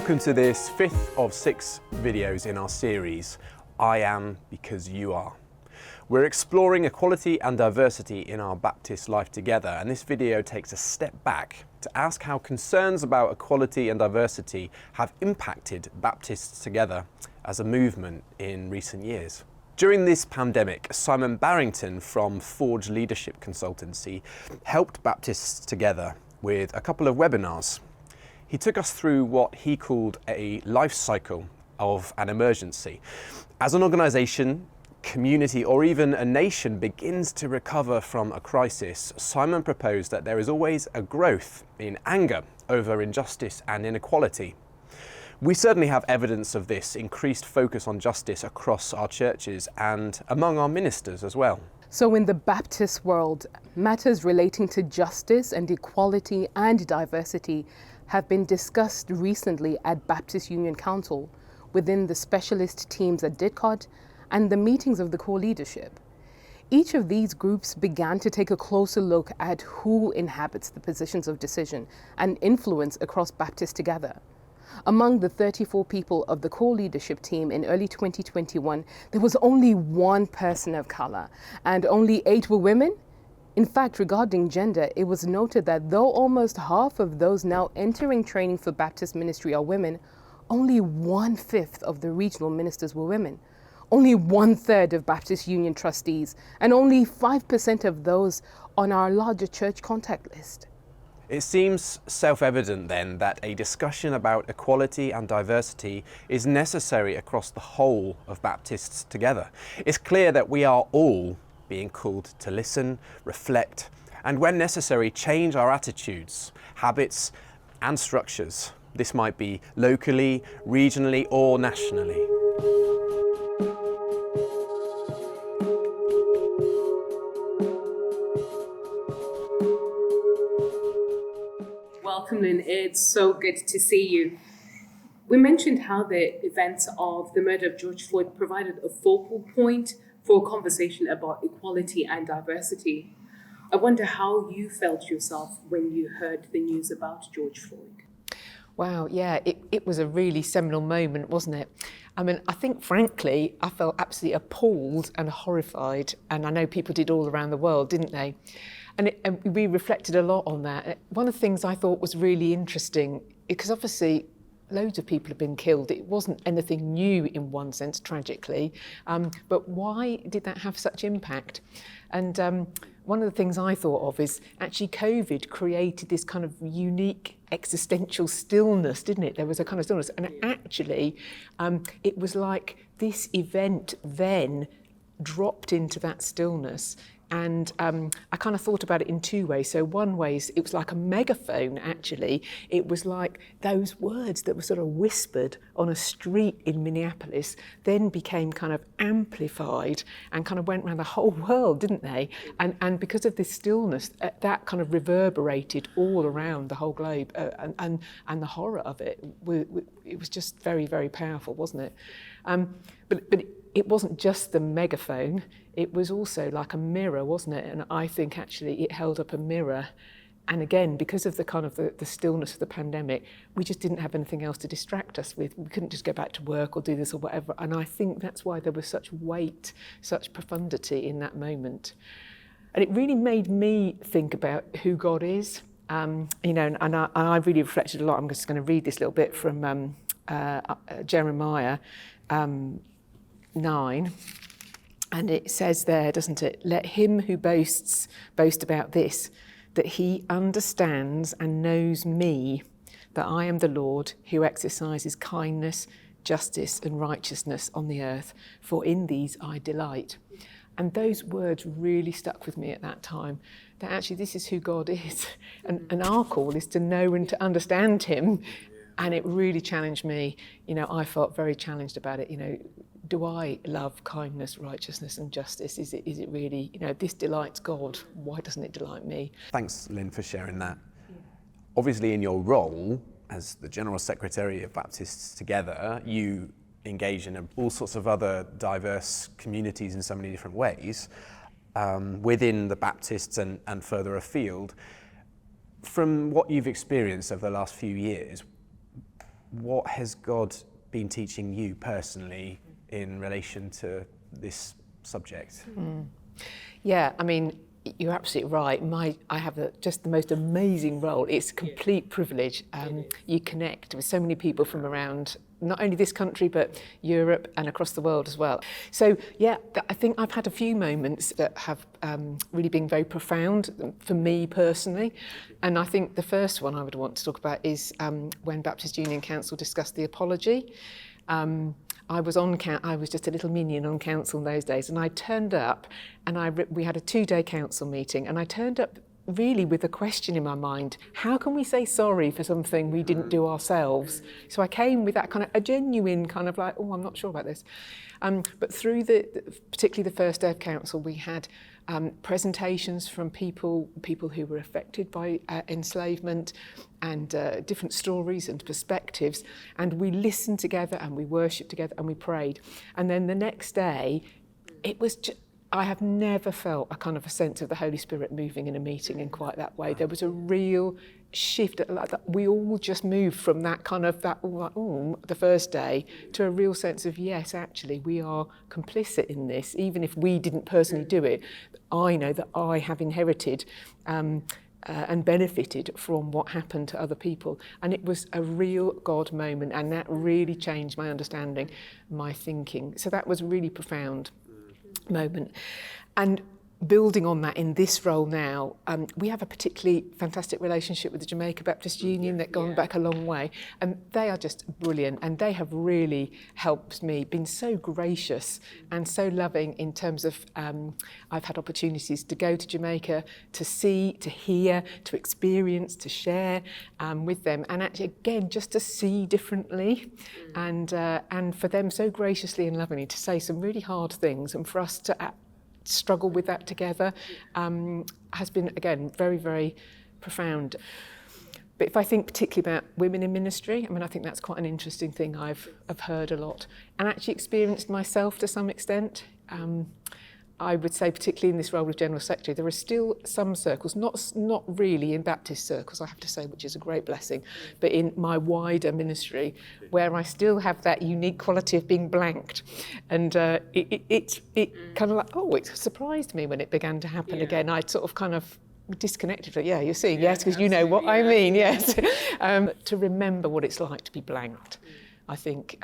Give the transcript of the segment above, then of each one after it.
Welcome to this fifth of 6 videos in our series, I Am Because You Are. We're exploring equality and diversity in our Baptist life together, and this video takes a step back to ask how concerns about equality and diversity have impacted Baptists together as a movement in recent years. During this pandemic, Simon Barrington from Forge Leadership Consultancy helped Baptists together with a couple of webinars. He took us through what he called a life cycle of an emergency. As an organisation, community, or even a nation begins to recover from a crisis, Simon proposed that there is always a growth in anger over injustice and inequality. We certainly have evidence of this increased focus on justice across our churches and among our ministers as well. So in the Baptist world, matters relating to justice and equality and diversity have been discussed recently at Baptist Union Council, within the specialist teams at DIDCOT and the meetings of the core leadership. Each of these groups began to take a closer look at who inhabits the positions of decision and influence across Baptists together. Among the 34 people of the core leadership team in early 2021, there was only one person of color and only 8 were women. In fact, regarding gender, it was noted that though almost half of those now entering training for Baptist ministry are women, only 1/5 of the regional ministers were women, only 1/3 of Baptist Union trustees, and only 5% of those on our larger church contact list. It seems self-evident then that a discussion about equality and diversity is necessary across the whole of Baptists together. It's clear that we are all being called to listen, reflect, and when necessary, change our attitudes, habits, and structures. This might be locally, regionally, or nationally. Welcome, Lynn. It's so good to see you. We mentioned how the events of the murder of George Floyd provided a focal point for a conversation about equality and diversity. I wonder how you felt yourself when you heard the news about George Floyd. Wow, yeah, it was a really seminal moment, wasn't it? I mean, I think, frankly, I felt absolutely appalled and horrified, and I know people did all around the world, didn't they? And we reflected a lot on that. One of the things I thought was really interesting, because obviously loads of people have been killed. It wasn't anything new in one sense, tragically, but why did that have such impact? And one of the things I thought of is actually COVID created this kind of unique existential stillness, didn't it? There was a kind of stillness, and actually it was like this event then dropped into that stillness. And I kind of thought about it in 2 ways. So one way is it was like a megaphone, actually. It was like those words that were sort of whispered on a street in Minneapolis then became kind of amplified and kind of went around the whole world, didn't they? And because of this stillness, that kind of reverberated all around the whole globe. And the horror of it, it was just very, very powerful, wasn't it? But it wasn't just the megaphone, it was also like a mirror, wasn't it? And I think actually it held up a mirror. And again, because of the kind of the stillness of the pandemic, we just didn't have anything else to distract us with. We couldn't just go back to work or do this or whatever. And I think that's why there was such weight, such profundity in that moment. And it really made me think about who God is. And I really reflected a lot. I'm just going to read this little bit from Jeremiah 9, and it says there, doesn't it? Let him who boasts boast about this, that he understands and knows me, that I am the Lord who exercises kindness, justice and righteousness on the earth, for in these I delight. And those words really stuck with me at that time, that actually this is who God is. And our call is to know and to understand him. And it really challenged me. I felt very challenged about it. Do I love kindness, righteousness and justice? Is it really, this delights God, why doesn't it delight me? Thanks, Lynn, for sharing that. Yeah. Obviously, in your role as the General Secretary of Baptists Together, you engage in all sorts of other diverse communities in so many different ways within the Baptists and further afield. From what you've experienced over the last few years, what has God been teaching you personally in relation to this subject? Yeah, I mean, you're absolutely right. I have just the most amazing role. It's a complete privilege. You connect with so many people from around not only this country but Europe and across the world as well. So yeah, I think I've had a few moments that have really been very profound for me personally. And I think the first one I would want to talk about is when Baptist Union Council discussed the apology. I was just a little minion on council in those days, and I turned up, and we had a 2-day council meeting, and I turned up really with a question in my mind: how can we say sorry for something we didn't do ourselves? So I came with that kind of a genuine kind of like, oh, I'm not sure about this. But through particularly the first day of council, we had presentations from people who were affected by enslavement, and different stories and perspectives, and we listened together and we worshipped together and we prayed. And then the next day, it was I have never felt a kind of a sense of the Holy Spirit moving in a meeting in quite that way. There was a real shift, like that. We all just moved from that kind of the first day to a real sense of, yes, actually we are complicit in this, even if we didn't personally do it. I know that I have inherited and benefited from what happened to other people. And it was a real God moment, and that really changed my understanding, my thinking. So that was a really profound moment. And building on that in this role now, we have a particularly fantastic relationship with the Jamaica Baptist Union that's gone back a long way, and they are just brilliant, and they have really helped me, been so gracious and so loving in terms of I've had opportunities to go to Jamaica, to see, to hear, to experience, to share with them, and actually again just to see differently, and for them so graciously and lovingly to say some really hard things, and for us to struggle with that together has been, again, very, very profound. But if I think particularly about women in ministry, I mean, I think that's quite an interesting thing I've heard a lot and actually experienced myself to some extent. I would say, particularly in this role of General Secretary, there are still some circles, not really in Baptist circles, I have to say, which is a great blessing, but in my wider ministry, where I still have that unique quality of being blanked. And it kind of like, it surprised me when it began to happen again. I sort of kind of disconnected. Yeah, you're seeing, yes, because you know what I mean, yes. To remember what it's like to be blanked, I think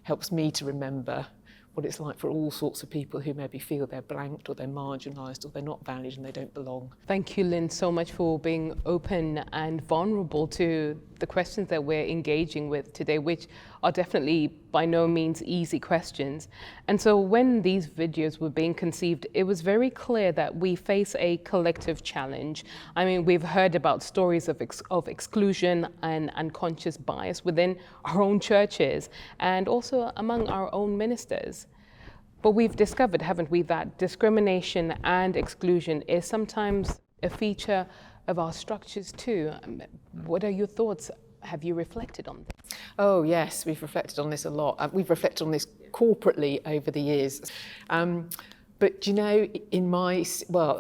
helps me to remember what it's like for all sorts of people who maybe feel they're blanked or they're marginalised or they're not valued and they don't belong. Thank you, Lynn, so much for being open and vulnerable to the questions that we're engaging with today, which are definitely by no means easy questions. And so when these videos were being conceived, it was very clear that we face a collective challenge. I mean, we've heard about stories of exclusion and unconscious bias within our own churches and also among our own ministers. But we've discovered, haven't we, that discrimination and exclusion is sometimes a feature of our structures too. What are your thoughts? Have you reflected on this? Oh yes, we've reflected on this a lot. We've reflected on this corporately over the years. But you know,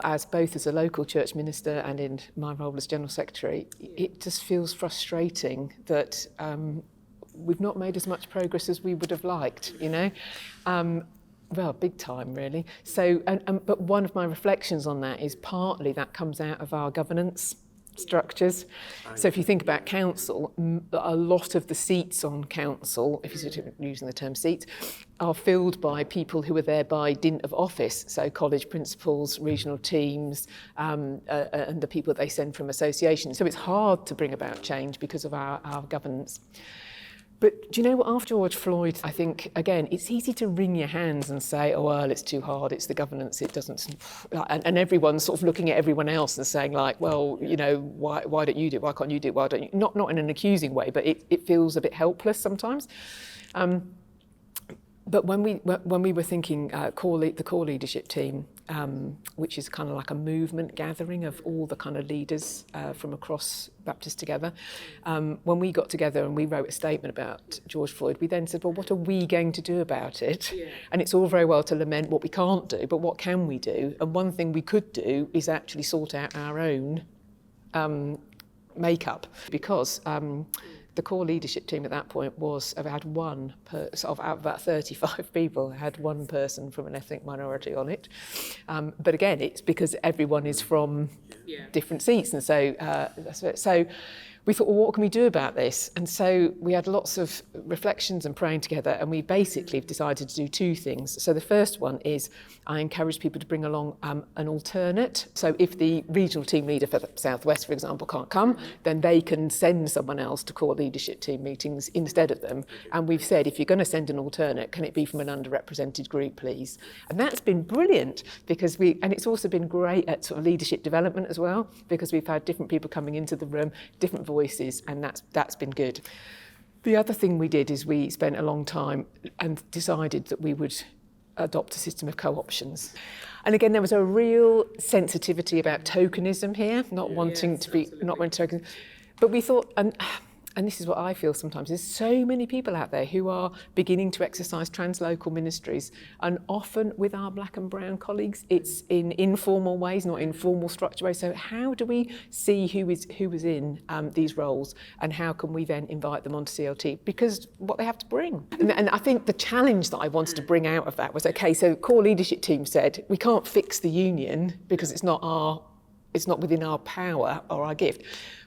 as both as a local church minister and in my role as General Secretary, it just feels frustrating that we've not made as much progress as we would have liked, you know. Well, big time, really. So, but one of my reflections on that is partly that comes out of our governance structures. So if you think about council, a lot of the seats on council, if you're using the term seats, are filled by people who are there by dint of office. So college principals, regional teams, and the people they send from associations. So it's hard to bring about change because of our governance. But do you know what, after George Floyd, I think, again, it's easy to wring your hands and say, oh, well, it's too hard, it's the governance, it doesn't... And everyone's sort of looking at everyone else and saying, like, well, you know, why don't you do it? Why can't you do it? Why don't you? Not in an accusing way, but it feels a bit helpless sometimes. But when we were thinking the core leadership team, which is kind of like a movement gathering of all the kind of leaders from across Baptist together, when we got together and we wrote a statement about George Floyd, we then said, well, what are we going to do about it? Yeah. And it's all very well to lament what we can't do, but what can we do? And one thing we could do is actually sort out our own makeup, because The core leadership team at that point had out of about 35 people, had one person from an ethnic minority on it. But again, it's because everyone is from different seats, and so that's it. So we thought, well, what can we do about this? And so we had lots of reflections and praying together, and we basically decided to do two things. So the first one is I encourage people to bring along an alternate. So if the regional team leader for the Southwest, for example, can't come, then they can send someone else to core leadership team meetings instead of them. And we've said, if you're going to send an alternate, can it be from an underrepresented group, please? And that's been brilliant because and it's also been great at sort of leadership development as well, because we've had different people coming into the room, different voices, and that's been good. The other thing we did is we spent a long time and decided that we would adopt a system of co-options. And again, there was a real sensitivity about tokenism here, not wanting token. But we thought, and this is what I feel sometimes, there's so many people out there who are beginning to exercise translocal ministries, and often with our black and brown colleagues, it's in informal ways, not in formal structured ways. So how do we see who is in these roles, and how can we then invite them onto CLT? Because what they have to bring. And I think the challenge that I wanted to bring out of that was, okay, so core leadership team said, we can't fix the union because it's not within our power or our gift,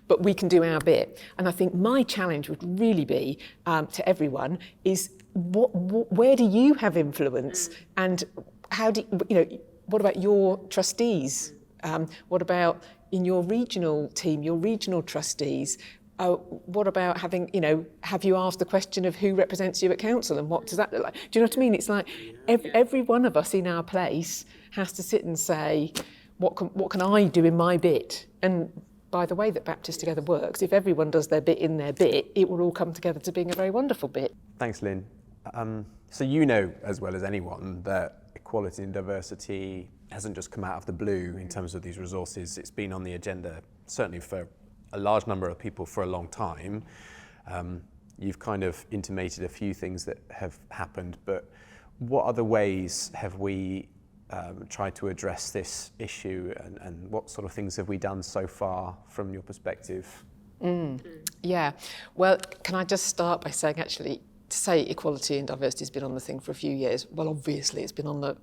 but we can do our bit. And I think my challenge would really be to everyone is where do you have influence, and how do what about your trustees? What about in your regional team, your regional trustees? What about having, have you asked the question of who represents you at council, and what does that look like? Do you know what I mean? It's like every one of us in our place has to sit and say, what can I do in my bit? And by the way that Baptist Together works, if everyone does their bit in their bit, it will all come together to being a very wonderful bit. Thanks, Lynn. So you know as well as anyone that equality and diversity hasn't just come out of the blue in terms of these resources. It's been on the agenda, certainly for a large number of people for a long time. You've kind of intimated a few things that have happened, but what other ways have we tried to address this issue, and what sort of things have we done so far from your perspective? Yeah, well, can I just start by saying, actually, to say equality and diversity has been on the thing for a few years, well, obviously it's been on the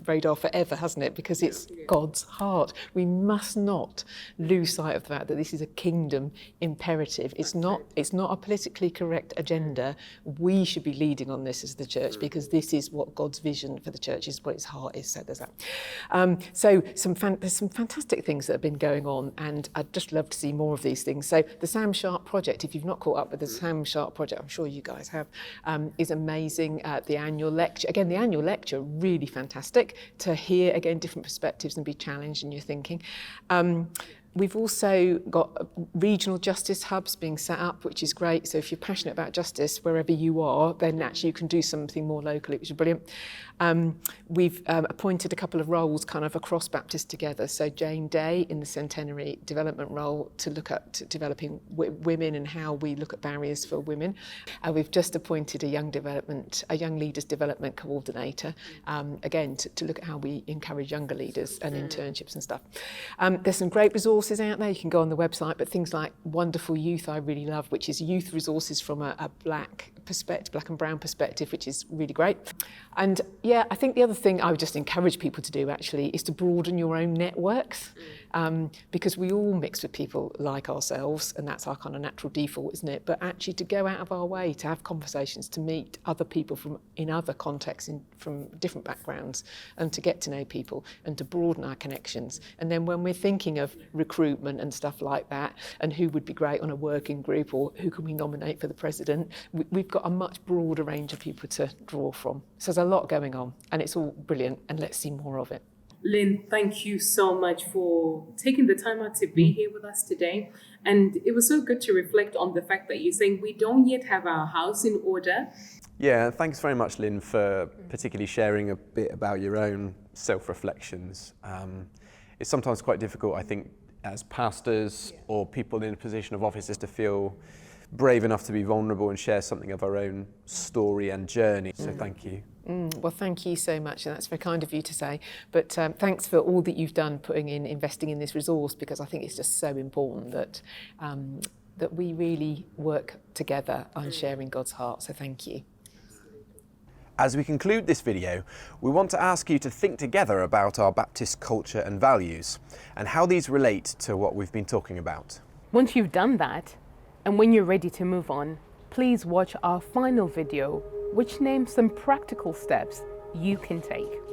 radar forever, hasn't it? Because it's God's heart. We must not lose sight of the fact that this is a kingdom imperative. It's not a politically correct agenda. We should be leading on this as the church, because this is what God's vision for the church is, what its heart is. So there's that. So there's some fantastic things that have been going on, and I'd just love to see more of these things. So the Sam Sharp project, if you've not caught up with the Sam Sharp project, I'm sure you guys have, is amazing. The annual lecture, again, the annual lecture, really fantastic to hear, again, different perspectives and be challenged in your thinking. We've also got regional justice hubs being set up, which is great. So if you're passionate about justice, wherever you are, then actually you can do something more locally, which is brilliant. We've appointed a couple of roles kind of across Baptist Together. So Jane Day in the Centenary Development role to look at developing women and how we look at barriers for women. We've just appointed a young leaders development coordinator, again, to look at how we encourage younger leaders and internships and stuff. There's some great resources out there. You can go on the website, but things like Wonderful Youth I really love, which is youth resources from a black and brown perspective, which is really great. And yeah, I think the other thing I would just encourage people to do actually is to broaden your own networks, because we all mix with people like ourselves, and that's our kind of natural default, isn't it? But actually to go out of our way to have conversations, to meet other people in other contexts, from different backgrounds, and to get to know people and to broaden our connections. And then when we're thinking of recruitment and stuff like that, and who would be great on a working group, or who can we nominate for the president, we've got a much broader range of people to draw from. So there's a lot going on, and it's all brilliant, and let's see more of it. Lynn, thank you so much for taking the time out to be here with us today. And it was so good to reflect on the fact that you're saying we don't yet have our house in order. Yeah, thanks very much, Lynn, for particularly sharing a bit about your own self-reflections. It's sometimes quite difficult, I think, as pastors or people in a position of office, to feel brave enough to be vulnerable and share something of our own story and journey. So thank you. Well, thank you so much, and that's very kind of you to say. But thanks for all that you've done investing in this resource, because I think it's just so important that that we really work together on sharing God's heart. So thank you. As we conclude this video, we want to ask you to think together about our Baptist culture and values and how these relate to what we've been talking about. Once you've done that, and when you're ready to move on, please watch our final video, which names some practical steps you can take.